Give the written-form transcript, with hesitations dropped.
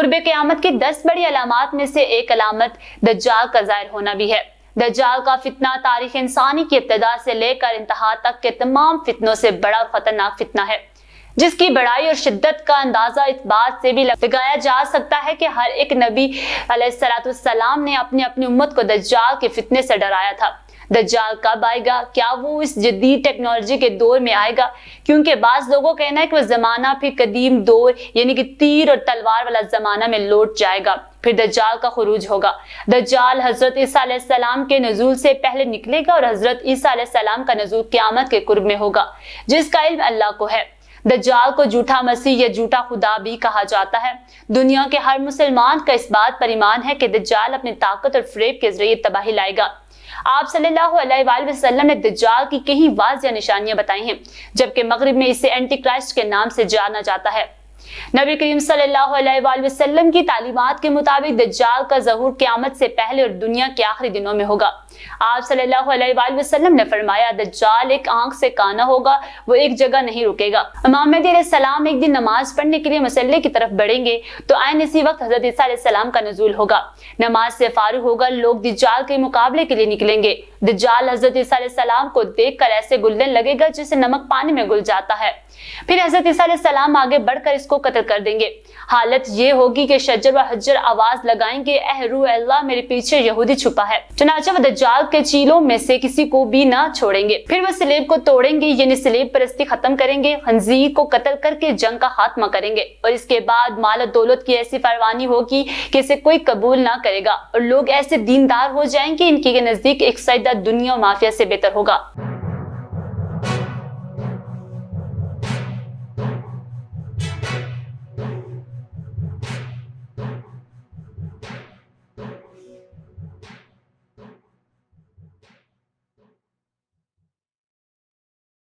قرب قیامت کی 10 بڑی علامات میں سے ایک علامت دجال کا ظاہر ہونا بھی ہے۔ دجال کا فتنہ تاریخ انسانی کی ابتدا سے لے کر انتہا تک کے تمام فتنوں سے بڑا اور خطرناک فتنہ ہے، جس کی بڑائی اور شدت کا اندازہ اس بات سے بھی لگایا جا سکتا ہے کہ ہر ایک نبی علیہ السلام نے اپنی امت کو دجال کے فتنے سے ڈرایا تھا۔ دجال کب آئے گا؟ کیا وہ اس جدید ٹیکنالوجی کے دور میں آئے گا؟ کیونکہ بعض لوگوں کا کہنا ہے کہ وہ زمانہ پھر قدیم دور یعنی کہ تیر اور تلوار والا زمانہ میں لوٹ جائے گا، پھر دجال کا خروج ہوگا۔ دجال حضرت عیسیٰ علیہ السلام کے نزول سے پہلے نکلے گا اور حضرت عیسیٰ علیہ السلام کا نزول قیامت کے قرب میں ہوگا، جس کا علم اللہ کو ہے۔ دجال کو جھوٹا مسیح یا جھوٹا خدا بھی کہا جاتا ہے۔ دنیا کے ہر مسلمان کا اس بات پر ایمان ہے کہ دجال اپنی طاقت اور فریب کے ذریعے تباہی لائے گا۔ آپ صلی اللہ علیہ وآلہ وسلم نے دجال کی کئی واضح نشانیاں بتائی ہیں، جبکہ مغرب میں اسے اینٹی کرائسٹ کے نام سے جانا جاتا ہے۔ نبی کریم صلی اللہ علیہ وآلہ وسلم کی تعلیمات کے مطابق دجال کا ظہور قیامت سے پہلے اور دنیا کے آخری دنوں میں ہوگا۔ آپ صلی اللہ علیہ وآلہ وسلم نے فرمایا، دجال ایک آنکھ سے کانا ہوگا، وہ ایک جگہ نہیں رکے گا۔ امام مہدی علیہ السلام ایک دن نماز پڑھنے کے لیے مصلی کی طرف بڑھیں گے تو عین اسی وقت حضرت عیسیٰ علیہ السلام کا نزول ہوگا۔ نماز سے فارغ ہوگا لوگ دجال کے مقابلے کے لیے نکلیں گے۔ دجال حضرت عیسیٰ علیہ السلام کو دیکھ کر ایسے گلنے لگے گا جیسے نمک پانی میں گل جاتا ہے۔ پھر حضرت عیسیٰ علیہ السلام آگے بڑھ کر اس کو قتل کر دیں گے۔ حالت یہ ہوگی کہ شجر و حجر آواز لگائیں گے، اے روح اللہ میرے پیچھے یہودی چھپا ہے، چنانچہ وہ دجال کے چیلوں میں سے کسی کو بھی نہ چھوڑیں گے۔ پھر وہ صلیب کو توڑیں گے یعنی صلیب پرستی ختم کریں گے، خنزیر کو قتل کر کے جنگ کا خاتمہ کریں گے، اور اس کے بعد مال و دولت کی ایسی فراوانی ہوگی کہ اسے کوئی قبول نہ کرے گا، اور لوگ ایسے دیندار ہو جائیں گے ان کے نزدیک ایک سجدہ دنیا و مافیا سے بہتر ہوگا۔